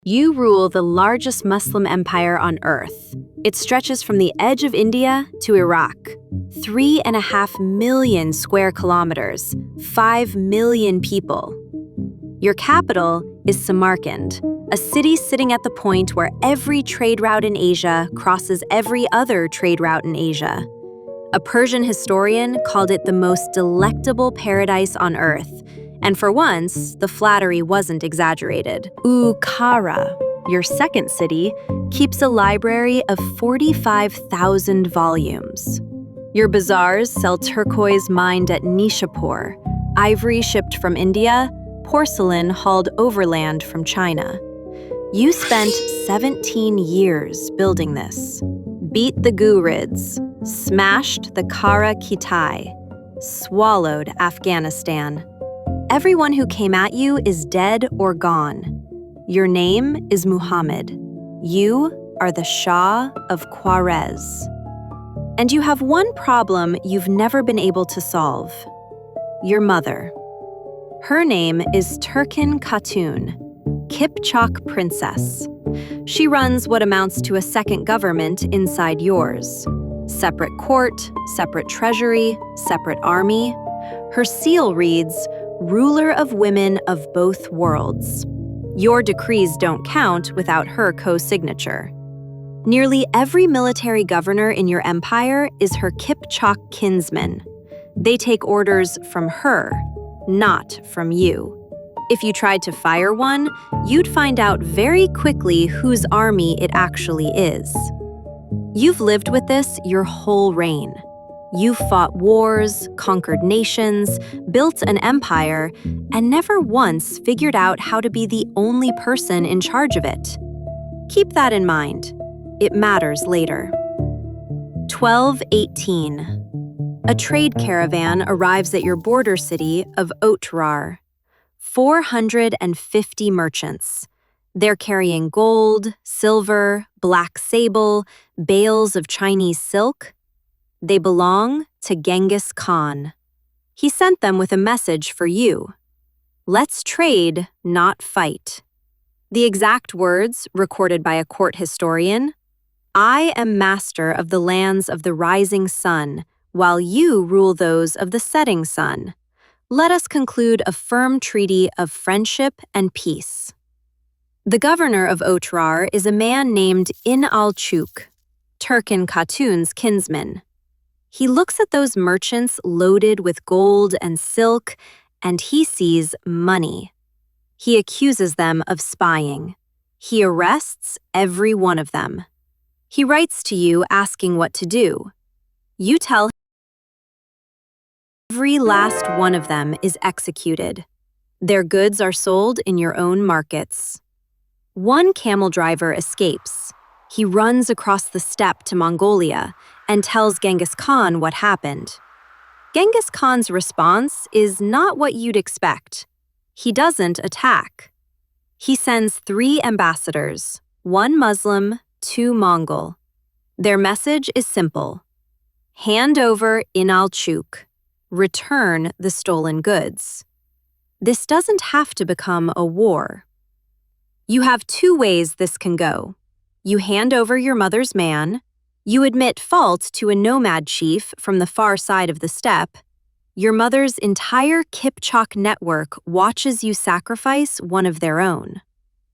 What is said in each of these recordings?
You rule the largest Muslim empire on earth. It stretches from the edge of India to Iraq. 3.5 million square kilometers, 5 million people. Your capital is Samarkand, a city sitting at the point where every trade route in Asia crosses every other trade route in Asia. A Persian historian called it the most delectable paradise on earth, and for once, the flattery wasn't exaggerated. Ukhara, your second city, keeps a library of 45,000 volumes. Your bazaars sell turquoise mined at Nishapur, ivory shipped from India, porcelain hauled overland from China. You spent 17 years building this. Beat the Ghurids, smashed the Kara Kitai, swallowed Afghanistan. Everyone who came at you is dead or gone. Your name is Muhammad. You are the Shah of Khwarez. And you have one problem you've never been able to solve. Your mother. Her name is Turkin Khatun, Kipchak Princess. She runs what amounts to a second government inside yours. Separate court, separate treasury, separate army. Her seal reads, ruler of women of both worlds. Your decrees don't count without her co-signature. Nearly every military governor in your empire is her Kipchak kinsman. They take orders from her, not from you. If you tried to fire one, you'd find out very quickly whose army it actually is. You've lived with this your whole reign. You've fought wars, conquered nations, built an empire, and never once figured out how to be the only person in charge of it. Keep that in mind. It matters later. 1218. A trade caravan arrives at your border city of Otrar. 450 merchants. They're carrying gold, silver, black sable, bales of Chinese silk. They belong to Genghis Khan. He sent them with a message for you. Let's trade, not fight. The exact words, recorded by a court historian, I am master of the lands of the rising sun, while you rule those of the setting sun. Let us conclude a firm treaty of friendship and peace. The governor of Otrar is a man named In-al-Chuk, Turkin Khatun's kinsman. He looks at those merchants loaded with gold and silk, and he sees money. He accuses them of spying. He arrests every one of them. He writes to you asking what to do. You tell him every last one of them is executed. Their goods are sold in your own markets. One camel driver escapes. He runs across the steppe to Mongolia and tells Genghis Khan what happened. Genghis Khan's response is not what you'd expect. He doesn't attack. He sends 3 ambassadors, 1 Muslim, 2 Mongol. Their message is simple. Hand over In-al-Chuk. Return the stolen goods. This doesn't have to become a war. You have 2 ways this can go. You hand over your mother's man. You admit fault to a nomad chief from the far side of the steppe. Your mother's entire Kipchak network watches you sacrifice one of their own.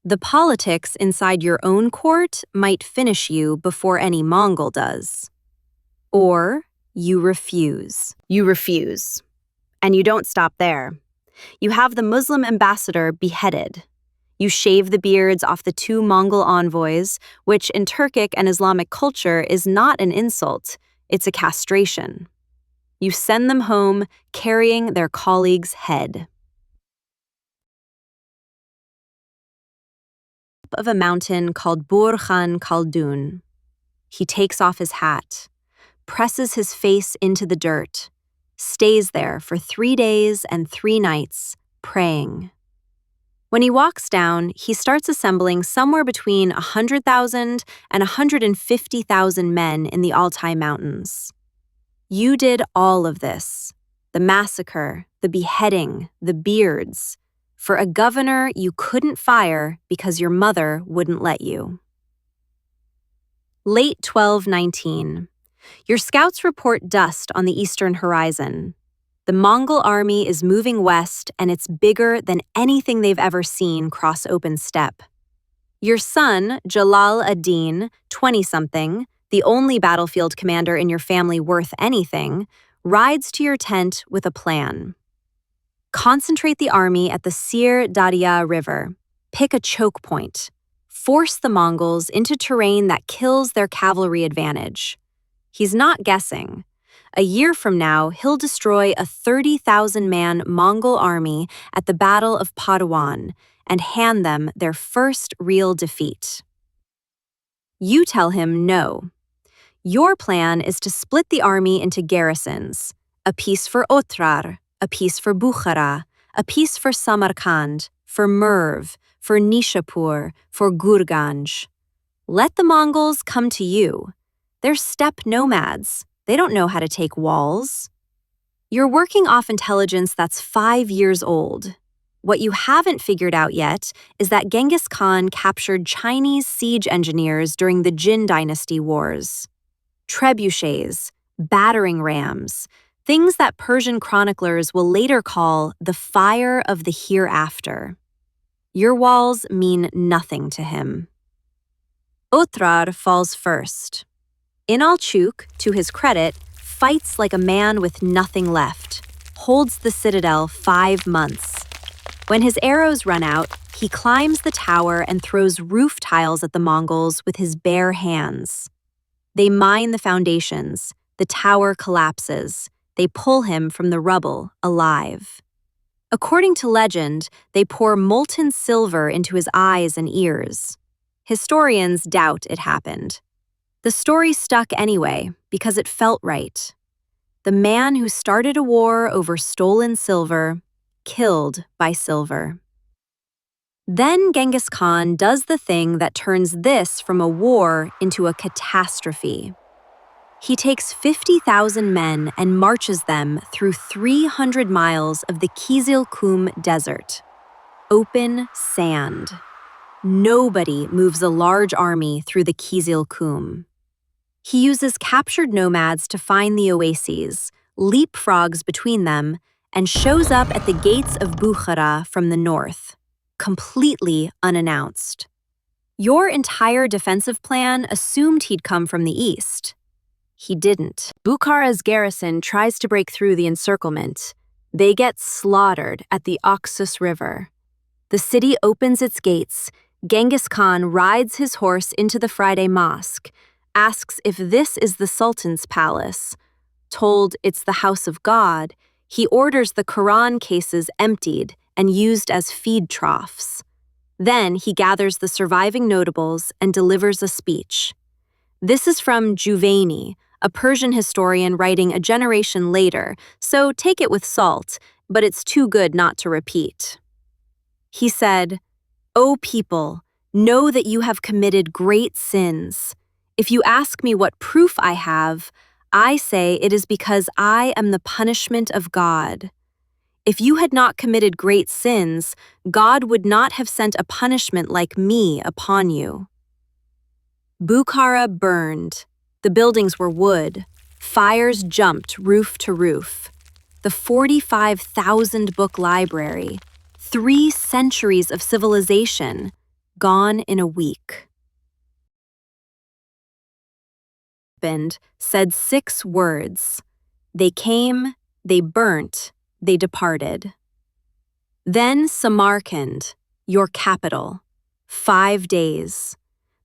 The politics inside your own court might finish you before any Mongol does. Or you refuse. You refuse. And you don't stop there. You have the Muslim ambassador beheaded. You shave the beards off the 2 Mongol envoys, which in Turkic and Islamic culture is not an insult, it's a castration. You send them home carrying their colleague's head. Of a mountain called Burkhan Khaldun. He takes off his hat, presses his face into the dirt, stays there for 3 days and 3 nights, praying. When he walks down, he starts assembling somewhere between 100,000 and 150,000 men in the Altai Mountains. You did all of this, the massacre, the beheading, the beards, for a governor you couldn't fire because your mother wouldn't let you. Late 1219. Your scouts report dust on the eastern horizon. The Mongol army is moving west, and it's bigger than anything they've ever seen cross open steppe. Your son, Jalal ad-Din, 20-something, the only battlefield commander in your family worth anything, rides to your tent with a plan. Concentrate the army at the Sir Daria River. Pick a choke point. Force the Mongols into terrain that kills their cavalry advantage. He's not guessing. A year from now, he'll destroy a 30,000-man Mongol army at the Battle of Padawan and hand them their first real defeat. You tell him no. Your plan is to split the army into garrisons, a piece for Otrar, a piece for Bukhara, a piece for Samarkand, for Merv, for Nishapur, for Gurganj. Let the Mongols come to you. They're steppe nomads. They don't know how to take walls. You're working off intelligence that's 5 years old. What you haven't figured out yet is that Genghis Khan captured Chinese siege engineers during the Jin Dynasty wars. Trebuchets, battering rams, things that Persian chroniclers will later call the fire of the hereafter. Your walls mean nothing to him. Otrar falls first. Inalchuk, to his credit, fights like a man with nothing left, holds the citadel 5 months. When his arrows run out, he climbs the tower and throws roof tiles at the Mongols with his bare hands. They mine the foundations, the tower collapses, they pull him from the rubble alive. According to legend, they pour molten silver into his eyes and ears. Historians doubt it happened. The story stuck anyway, because it felt right. The man who started a war over stolen silver, killed by silver. Then Genghis Khan does the thing that turns this from a war into a catastrophe. He takes 50,000 men and marches them through 300 miles of the Kizilkum Desert. Open sand. Nobody moves a large army through the Kizilkum. He uses captured nomads to find the oases, leapfrogs between them, and shows up at the gates of Bukhara from the north, completely unannounced. Your entire defensive plan assumed he'd come from the east. He didn't. Bukhara's garrison tries to break through the encirclement. They get slaughtered at the Oxus River. The city opens its gates. Genghis Khan rides his horse into the Friday mosque, asks if this is the Sultan's palace. Told it's the house of God, he orders the Quran cases emptied and used as feed troughs. Then he gathers the surviving notables and delivers a speech. This is from Juvaini, a Persian historian writing a generation later, so take it with salt, but it's too good not to repeat. He said, "O people, know that you have committed great sins. If you ask me what proof I have, I say it is because I am the punishment of God. If you had not committed great sins, God would not have sent a punishment like me upon you." Bukhara burned. The buildings were wood. Fires jumped roof to roof. The 45,000-book library, 3 centuries of civilization, gone in a week. Said 6 words. They came, they burnt, they departed. Then Samarkand, your capital. 5 days.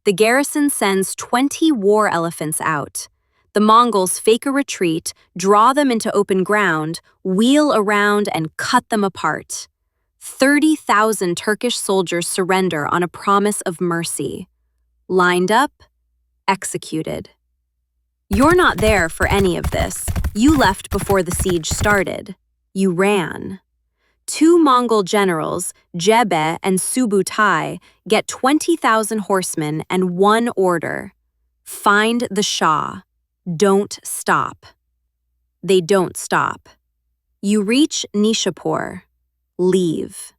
The garrison sends 20 war elephants out. The Mongols fake a retreat, draw them into open ground, wheel around, and cut them apart. 30,000 Turkish soldiers surrender on a promise of mercy. Lined up, executed. You're not there for any of this. You left before the siege started. You ran. 2 Mongol generals, Jebe and Subutai, get 20,000 horsemen and one order. Find the Shah. Don't stop. They don't stop. You reach Nishapur. Leave.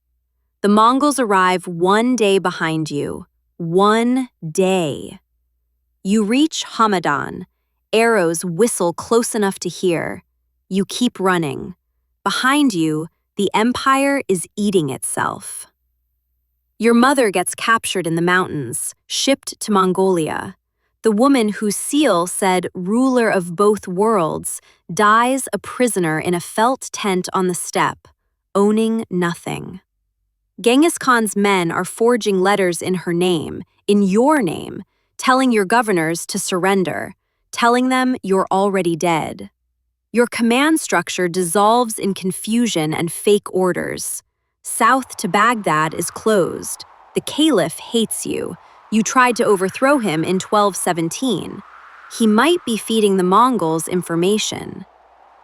The Mongols arrive 1 day behind you. 1 day. You reach Hamadan. Arrows whistle close enough to hear. You keep running. Behind you, the empire is eating itself. Your mother gets captured in the mountains, shipped to Mongolia. The woman whose seal said ruler of both worlds dies a prisoner in a felt tent on the steppe, owning nothing. Genghis Khan's men are forging letters in her name, in your name, telling your governors to surrender, telling them you're already dead. Your command structure dissolves in confusion and fake orders. South to Baghdad is closed. The caliph hates you. You tried to overthrow him in 1217. He might be feeding the Mongols information.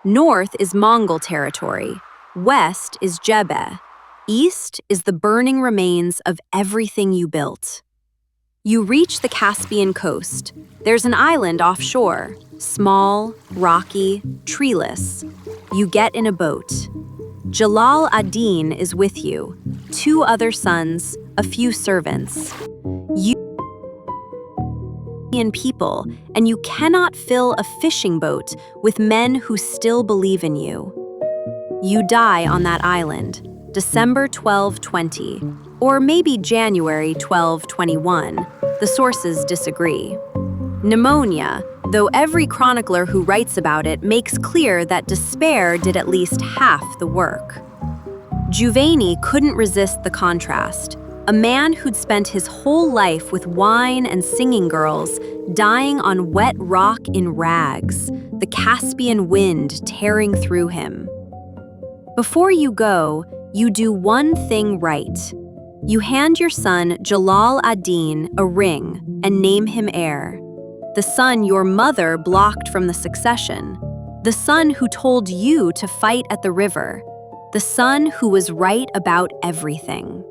North is Mongol territory. West is Jebeh. East is the burning remains of everything you built. You reach the Caspian coast. There's an island offshore, small, rocky, treeless. You get in a boat. Jalal ad-Din is with you, 2 other sons, a few servants. You people, and you cannot fill a fishing boat with men who still believe in you. You die on that island, December 1220, or maybe January 1221. The sources disagree. Pneumonia, though every chronicler who writes about it makes clear that despair did at least half the work. Giovanni couldn't resist the contrast. A man who'd spent his whole life with wine and singing girls, dying on wet rock in rags, the Caspian wind tearing through him. Before you go, you do one thing right. You hand your son Jalal ad-Din a ring and name him heir. The son your mother blocked from the succession. The son who told you to fight at the river. The son who was right about everything.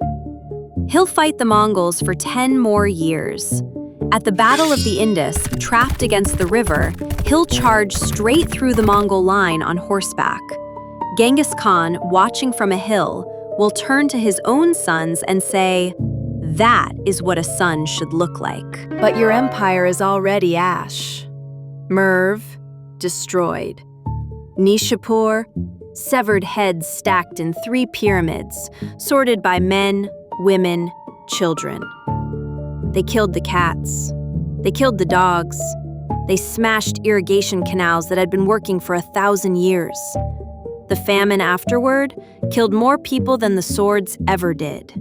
He'll fight the Mongols for 10 more years. At the Battle of the Indus, trapped against the river, he'll charge straight through the Mongol line on horseback. Genghis Khan, watching from a hill, will turn to his own sons and say, "That is what a son should look like." But your empire is already ash. Merv, destroyed. Nishapur, severed heads stacked in 3 pyramids, sorted by men, women, children. They killed the cats. They killed the dogs. They smashed irrigation canals that had been working for 1,000 years. The famine afterward killed more people than the swords ever did.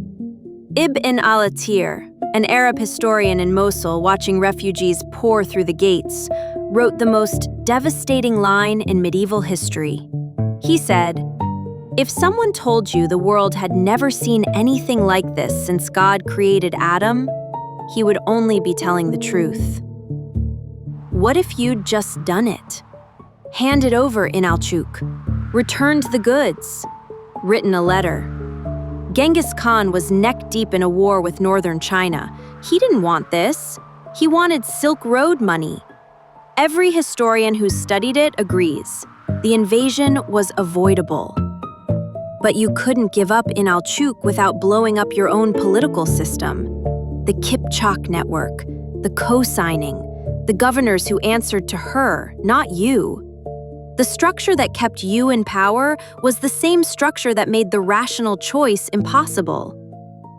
Ibn al-Athir, an Arab historian in Mosul watching refugees pour through the gates, wrote the most devastating line in medieval history. He said, "If someone told you the world had never seen anything like this since God created Adam, he would only be telling the truth." What if you'd just done it? Handed over Inalchuk, returned the goods, written a letter. Genghis Khan was neck-deep in a war with northern China. He didn't want this. He wanted Silk Road money. Every historian who's studied it agrees. The invasion was avoidable. But you couldn't give up Inalchuk without blowing up your own political system. The Kipchak network, the co-signing, the governors who answered to her, not you. The structure that kept you in power was the same structure that made the rational choice impossible.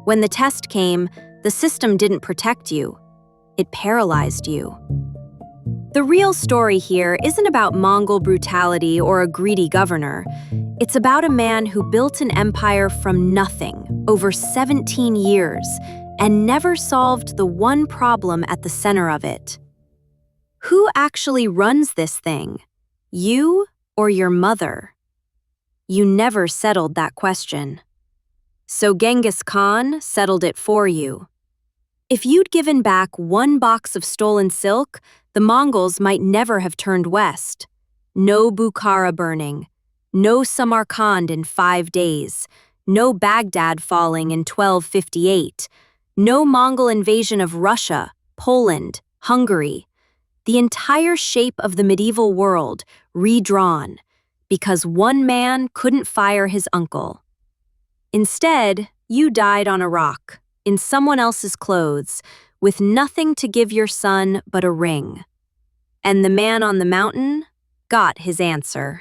When the test came, the system didn't protect you. It paralyzed you. The real story here isn't about Mongol brutality or a greedy governor. It's about a man who built an empire from nothing over 17 years and never solved the one problem at the center of it. Who actually runs this thing? You or your mother? You never settled that question. So Genghis Khan settled it for you. If you'd given back 1 box of stolen silk, the Mongols might never have turned west. No Bukhara burning, no Samarkand in 5 days, no Baghdad falling in 1258, no Mongol invasion of Russia, Poland, Hungary. The entire shape of the medieval world redrawn because one man couldn't fire his uncle. Instead, You died on a rock, in someone else's clothes, with nothing to give your son but a ring. And the man on the mountain got his answer.